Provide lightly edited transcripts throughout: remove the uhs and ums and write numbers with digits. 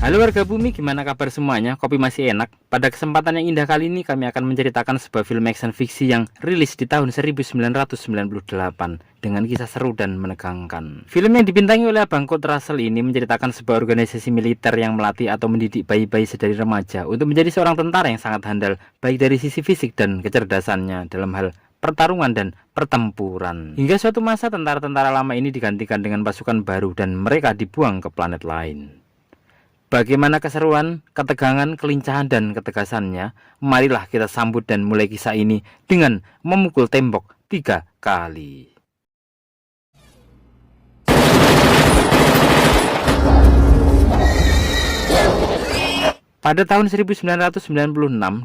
Halo warga bumi, gimana kabar semuanya? Kopi masih enak? Pada kesempatan yang indah kali ini kami akan menceritakan sebuah film action fiksi yang rilis di tahun 1998 dengan kisah seru dan menegangkan. Film yang dibintangi oleh Abang Kurt Russell ini menceritakan sebuah organisasi militer yang melatih atau mendidik bayi-bayi sedari remaja untuk menjadi seorang tentara yang sangat handal, baik dari sisi fisik dan kecerdasannya dalam hal pertarungan dan pertempuran. Hingga suatu masa tentara-tentara lama ini digantikan dengan pasukan baru dan mereka dibuang ke planet lain. Bagaimana keseruan, ketegangan, kelincahan, dan ketegasannya? Marilah kita sambut dan mulai kisah ini dengan memukul tembok 3 kali. Pada tahun 1996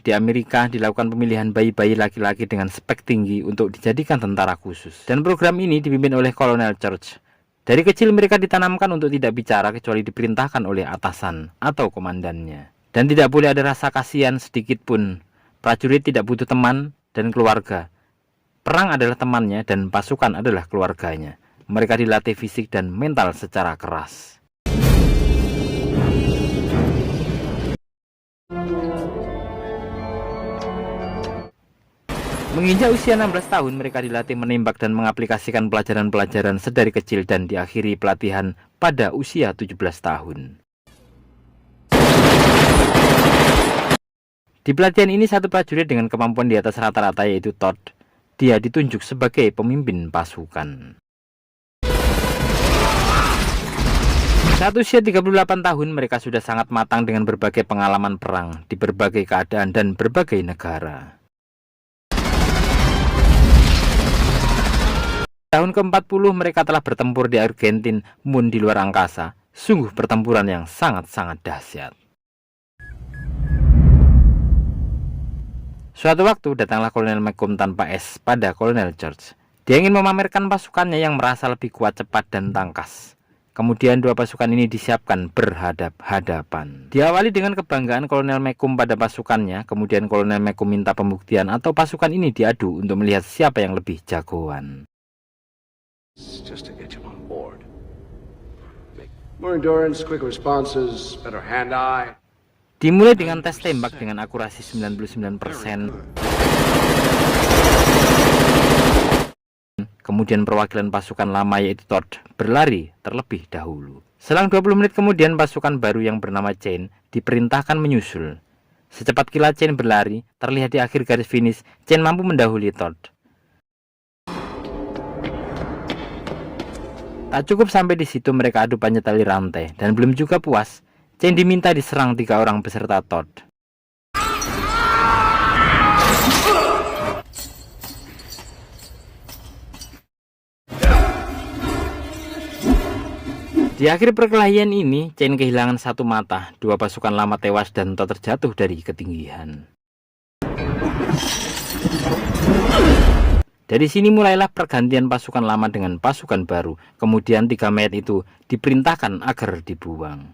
di Amerika dilakukan pemilihan bayi-bayi laki-laki dengan spek tinggi untuk dijadikan tentara khusus. Dan program ini dipimpin oleh Kolonel Church. Dari kecil mereka ditanamkan untuk tidak bicara kecuali diperintahkan oleh atasan atau komandannya. Dan tidak boleh ada rasa kasihan sedikit pun. Prajurit tidak butuh teman dan keluarga. Perang adalah temannya dan pasukan adalah keluarganya. Mereka dilatih fisik dan mental secara keras. Menginjak usia 16 tahun, mereka dilatih menembak dan mengaplikasikan pelajaran-pelajaran sedari kecil dan diakhiri pelatihan pada usia 17 tahun. Di pelatihan ini satu prajurit dengan kemampuan di atas rata-rata yaitu Todd. Dia ditunjuk sebagai pemimpin pasukan. Saat usia 38 tahun, mereka sudah sangat matang dengan berbagai pengalaman perang di berbagai keadaan dan berbagai negara. Tahun ke-40 mereka telah bertempur di Argentina, Moon di luar angkasa. Sungguh pertempuran yang sangat-sangat dahsyat. Suatu waktu datanglah Kolonel McComb tanpa S pada Kolonel George. Dia ingin memamerkan pasukannya yang merasa lebih kuat, cepat, dan tangkas. Kemudian dua pasukan ini disiapkan berhadap-hadapan. Diawali dengan kebanggaan Kolonel McComb pada pasukannya, kemudian Kolonel McComb minta pembuktian atau pasukan ini diadu untuk melihat siapa yang lebih jagoan. Just to get you on board. Make more endurance, quicker responses, better hand-eye. Dimulai dengan tes tembak dengan akurasi 99%. Kemudian perwakilan pasukan lama yaitu Todd berlari terlebih dahulu. Selang 20 menit kemudian pasukan baru yang bernama Chain diperintahkan menyusul. Secepat kilat Chain berlari, terlihat di akhir garis finish, Chain mampu mendahului Todd. Tak cukup sampai di situ, mereka adu panjat tali rantai dan belum juga puas, Chain diminta diserang 3 orang peserta Todd. Di akhir perkelahian ini, Chain kehilangan satu mata, 2 pasukan lama tewas dan Todd terjatuh dari ketinggian. Dari sini mulailah pergantian pasukan lama dengan pasukan baru. Kemudian 3 mayat itu diperintahkan agar dibuang.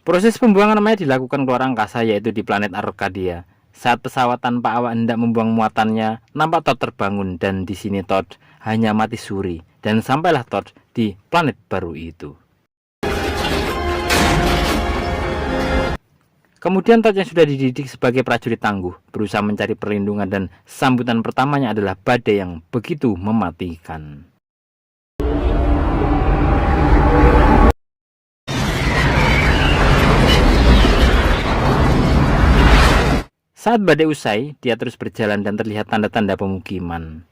Proses pembuangan mayat dilakukan keluar angkasa, yaitu di planet Arcadia. Saat pesawat tanpa awak hendak membuang muatannya, nampak Todd terbangun dan di sini Todd hanya mati suri dan sampailah Todd di planet baru itu. Kemudian Todd yang sudah dididik sebagai prajurit tangguh berusaha mencari perlindungan dan sambutan pertamanya adalah badai yang begitu mematikan. Saat badai usai, dia terus berjalan dan terlihat tanda-tanda pemukiman.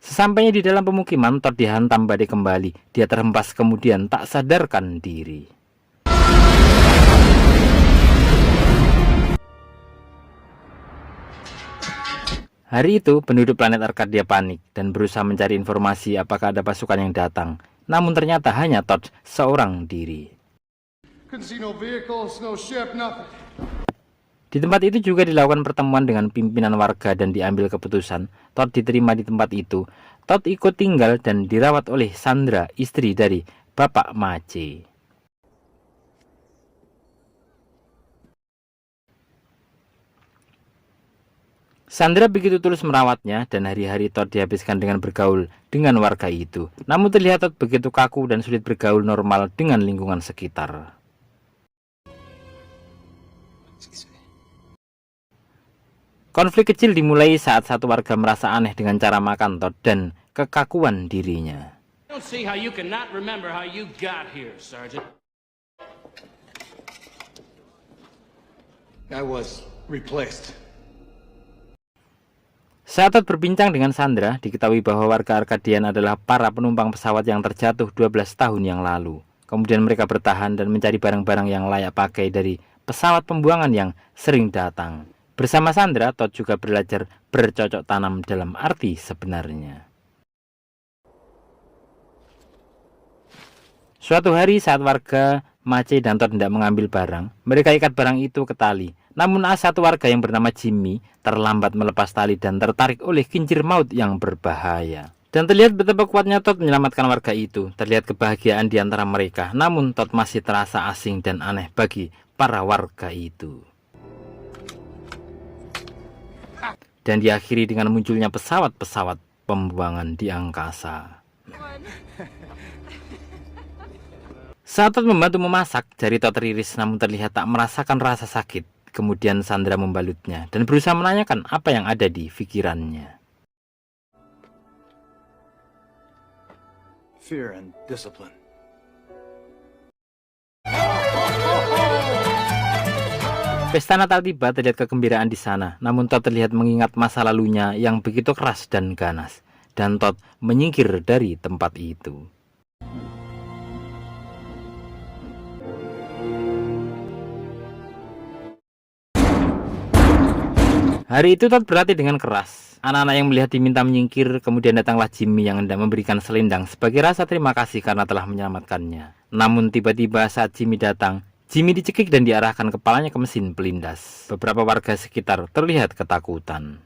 Sesampainya di dalam pemukiman, Todd dihantam badai kembali. Dia terhempas kemudian tak sadarkan diri. Hari itu, penduduk planet Arcadia panik dan berusaha mencari informasi apakah ada pasukan yang datang. Namun ternyata hanya Todd seorang diri. Di tempat itu juga dilakukan pertemuan dengan pimpinan warga dan diambil keputusan. Todd diterima di tempat itu. Todd ikut tinggal dan dirawat oleh Sandra, istri dari Bapak Mace. Sandra begitu tulus merawatnya dan hari-hari Todd dihabiskan dengan bergaul dengan warga itu. Namun terlihat Todd begitu kaku dan sulit bergaul normal dengan lingkungan sekitar. Konflik kecil dimulai saat satu warga merasa aneh dengan cara makan Todd dan kekakuan dirinya. I don't see how you cannot remember how you got here, Sergeant. I was replaced. Saat Todd berbincang dengan Sandra, diketahui bahwa warga Arkadian adalah para penumpang pesawat yang terjatuh 12 tahun yang lalu. Kemudian mereka bertahan dan mencari barang-barang yang layak pakai dari pesawat pembuangan yang sering datang. Bersama Sandra, Todd juga belajar bercocok tanam dalam arti sebenarnya. Suatu hari saat warga Mace dan Todd hendak mengambil barang, mereka ikat barang itu ke tali. Namun satu warga yang bernama Jimmy terlambat melepas tali dan tertarik oleh kincir maut yang berbahaya. Dan terlihat betapa kuatnya Todd menyelamatkan warga itu. Terlihat kebahagiaan di antara mereka, namun Todd masih terasa asing dan aneh bagi para warga itu. Dan diakhiri dengan munculnya pesawat-pesawat pembuangan di angkasa. Saat Todd membantu memasak, jari Todd teriris namun terlihat tak merasakan rasa sakit. Kemudian Sandra membalutnya dan berusaha menanyakan apa yang ada di pikirannya. Fear and discipline. Pesta Natal tiba, terlihat kegembiraan di sana. Namun Todd terlihat mengingat masa lalunya yang begitu keras dan ganas. Dan Todd menyingkir dari tempat itu. Hari itu Todd berlatih dengan keras. Anak-anak yang melihat diminta menyingkir, kemudian datanglah Jimmy yang hendak memberikan selendang sebagai rasa terima kasih karena telah menyelamatkannya. Namun tiba-tiba saat Jimmy datang, Jimmy dicekik dan diarahkan kepalanya ke mesin pelindas. Beberapa warga sekitar terlihat ketakutan.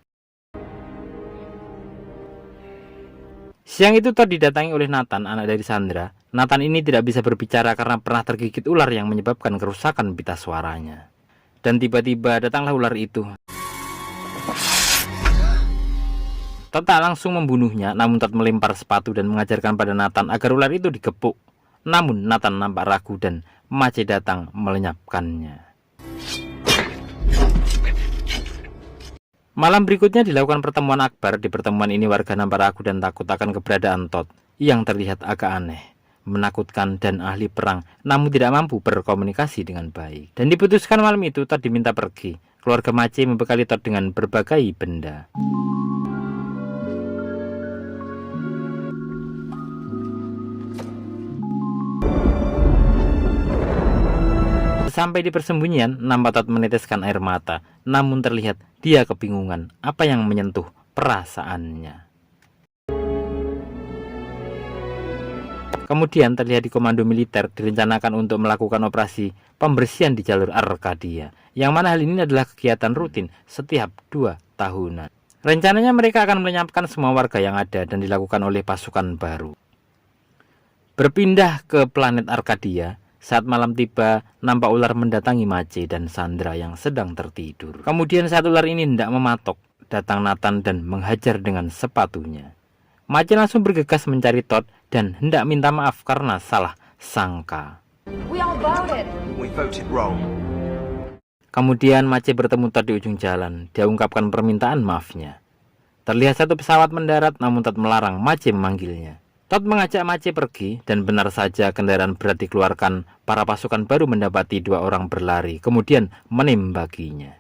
Siang itu Todd didatangi oleh Nathan, anak dari Sandra. Nathan ini tidak bisa berbicara karena pernah tergigit ular yang menyebabkan kerusakan pita suaranya. Dan tiba-tiba datanglah ular itu. Todd tak langsung membunuhnya, namun Todd melempar sepatu dan mengajarkan pada Nathan agar ular itu digepuk. Namun Nathan nampak ragu dan Mace datang melenyapkannya. Malam berikutnya dilakukan pertemuan akbar. Di pertemuan ini warga nampak ragu dan takut akan keberadaan Todd yang terlihat agak aneh, menakutkan dan ahli perang, namun tidak mampu berkomunikasi dengan baik. Dan diputuskan malam itu Todd diminta pergi. Keluarga Mace membekali Todd dengan berbagai benda. Sampai di persembunyian, nampak Todd meneteskan air mata, namun terlihat dia kebingungan apa yang menyentuh perasaannya. Kemudian terlihat di komando militer direncanakan untuk melakukan operasi pembersihan di jalur Arkadia, yang mana hal ini adalah kegiatan rutin setiap 2 tahunan. Rencananya mereka akan melenyapkan semua warga yang ada dan dilakukan oleh pasukan baru. Berpindah ke planet Arkadia. Saat malam tiba, nampak ular mendatangi Mace dan Sandra yang sedang tertidur. Kemudian saat ular ini hendak mematok, datang Nathan dan menghajar dengan sepatunya. Mace langsung bergegas mencari Todd dan hendak minta maaf karena salah sangka. We voted wrong. Kemudian Mace bertemu Todd di ujung jalan. Dia ungkapkan permintaan maafnya. Terlihat satu pesawat mendarat, namun Todd melarang Mace memanggilnya. Todd mengajak Mace pergi dan benar saja kendaraan berat dikeluarkan. Para pasukan baru mendapati 2 orang berlari, kemudian menembakinya.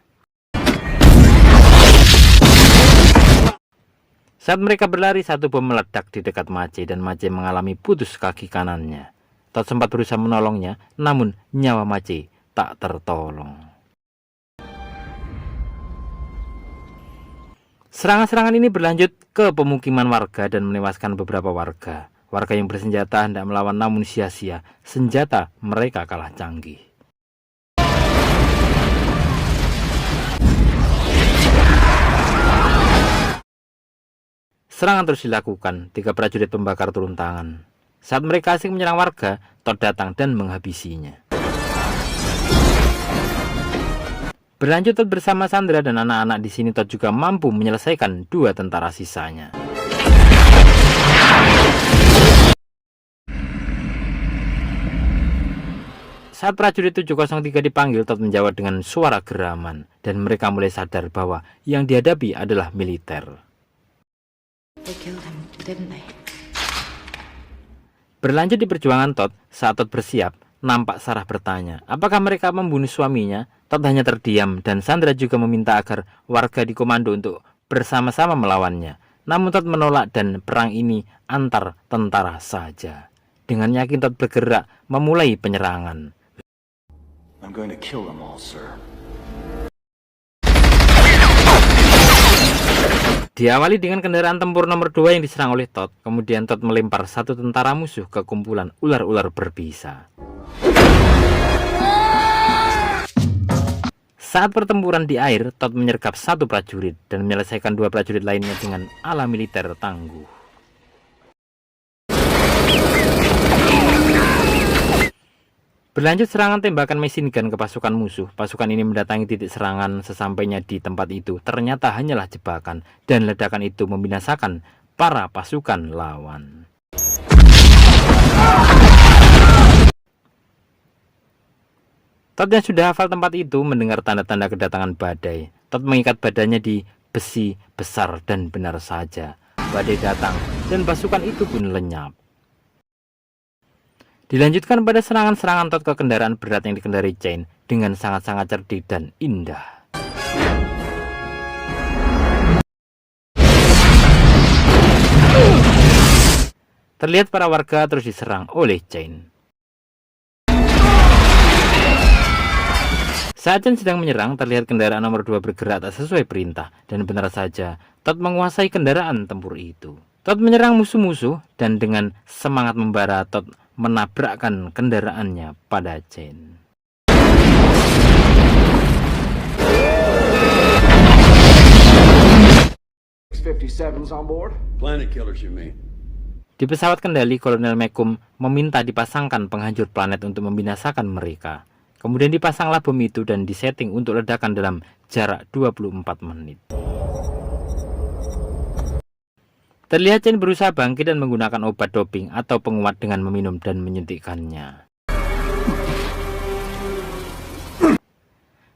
Saat mereka berlari, satu bom meledak di dekat Mace dan Mace mengalami putus kaki kanannya. Todd sempat berusaha menolongnya, namun nyawa Mace tak tertolong. Serangan-serangan ini berlanjut ke pemukiman warga dan menewaskan beberapa warga. Warga yang bersenjata hendak melawan namun sia-sia. Senjata mereka kalah canggih. Serangan terus dilakukan. 3 prajurit pembakar turun tangan. Saat mereka asing menyerang warga, Todd datang dan menghabisinya. Berlanjut Todd bersama Sandra dan anak-anak di sini, Todd juga mampu menyelesaikan 2 tentara sisanya. Saat prajurit 703 dipanggil, Todd menjawab dengan suara geraman, dan mereka mulai sadar bahwa yang dihadapi adalah militer. They killed him, didn't they? Berlanjut di perjuangan Todd, saat Todd bersiap, nampak Sarah bertanya, apakah mereka membunuh suaminya? Todd hanya terdiam, dan Sandra juga meminta agar warga di komando untuk bersama-sama melawannya. Namun Todd menolak, dan perang ini antar tentara saja. Dengan yakin Todd bergerak memulai penyerangan. I'm going to kill them all, sir. Diawali dengan kendaraan tempur nomor 2 yang diserang oleh Todd. Kemudian Todd melempar 1 tentara musuh ke kumpulan ular-ular berbisa. Saat pertempuran di air, Todd menyergap 1 prajurit dan menyelesaikan 2 prajurit lainnya dengan ala militer tangguh. Berlanjut serangan tembakan machine gun ke pasukan musuh. Pasukan ini mendatangi titik serangan. Sesampainya di tempat itu, ternyata hanyalah jebakan, dan ledakan itu membinasakan para pasukan lawan. Todd yang sudah hafal tempat itu mendengar tanda-tanda kedatangan badai. Todd mengikat badannya di besi besar, dan benar saja, badai datang dan pasukan itu pun lenyap. Dilanjutkan pada serangan-serangan Todd ke kendaraan berat yang dikendarai Jane dengan sangat-sangat cerdik dan indah. Terlihat para warga terus diserang oleh Jane. Saat Jane sedang menyerang, terlihat kendaraan nomor 2 bergerak tak sesuai perintah, dan benar saja Todd menguasai kendaraan tempur itu. Todd menyerang musuh-musuh, dan dengan semangat membara Todd menabrakkan kendaraannya pada Jane. X-57's on board? Planet killers, you mean? Di pesawat kendali, Kolonel McComb meminta dipasangkan penghancur planet untuk membinasakan mereka. Kemudian dipasanglah bom itu dan disetting untuk ledakan dalam jarak 24 menit. Terlihat Jane berusaha bangkit dan menggunakan obat doping atau penguat dengan meminum dan menyuntikkannya.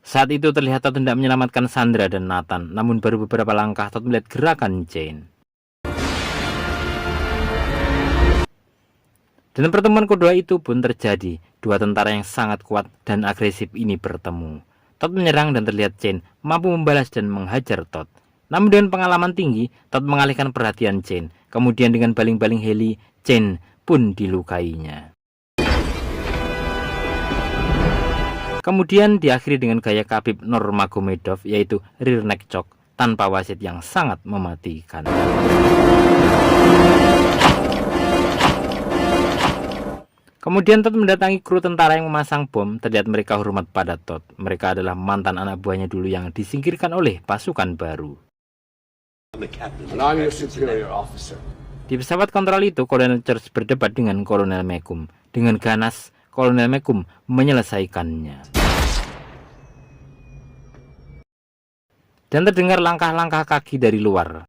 Saat itu terlihat Todd hendak menyelamatkan Sandra dan Nathan, namun baru beberapa langkah Todd melihat gerakan Jane. Dan pertemuan kedua itu pun terjadi. 2 tentara yang sangat kuat dan agresif ini bertemu. Todd menyerang dan terlihat Jane mampu membalas dan menghajar Todd. Namun dengan pengalaman tinggi, Todd mengalihkan perhatian Jane. Kemudian dengan baling-baling heli, Jane pun dilukainya. Kemudian diakhiri dengan gaya Khabib Nurmagomedov, yaitu rear neck choke tanpa wasit yang sangat mematikan. Kemudian Todd mendatangi kru tentara yang memasang bom. Terlihat mereka hormat pada Todd. Mereka adalah mantan anak buahnya dulu yang disingkirkan oleh pasukan baru. And I'm your superior officer. Di pesawat kontrol itu, Kolonel Church berdebat dengan Kolonel McComb. Dengan ganas, Kolonel McComb menyelesaikannya. Dan terdengar langkah-langkah kaki dari luar.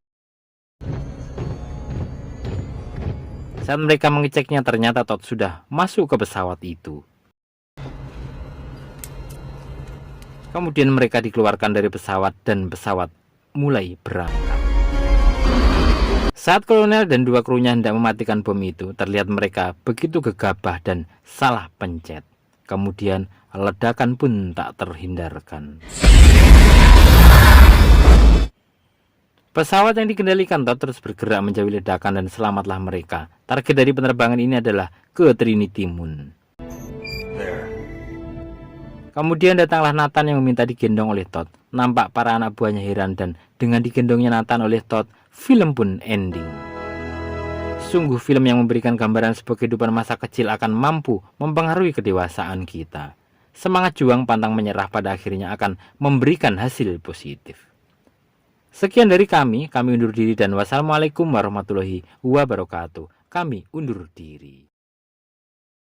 Saat mereka mengeceknya, ternyata Todd sudah masuk ke pesawat itu. Kemudian mereka dikeluarkan dari pesawat dan pesawat mulai berangkat. Saat kolonel dan 2 krunya hendak mematikan bom itu, terlihat mereka begitu gegabah dan salah pencet. Kemudian ledakan pun tak terhindarkan. Pesawat yang dikendalikan Todd terus bergerak menjauhi ledakan dan selamatlah mereka. Target dari penerbangan ini adalah ke Trinity Moon. Kemudian datanglah Nathan yang meminta digendong oleh Todd. Nampak para anak buahnya heran, dan dengan digendongnya Nathan oleh Todd, film pun ending. Sungguh film yang memberikan gambaran sebuah kehidupan masa kecil akan mampu mempengaruhi kedewasaan kita. Semangat juang pantang menyerah pada akhirnya akan memberikan hasil positif. Sekian dari kami undur diri dan wassalamualaikum warahmatullahi wabarakatuh. Kami undur diri.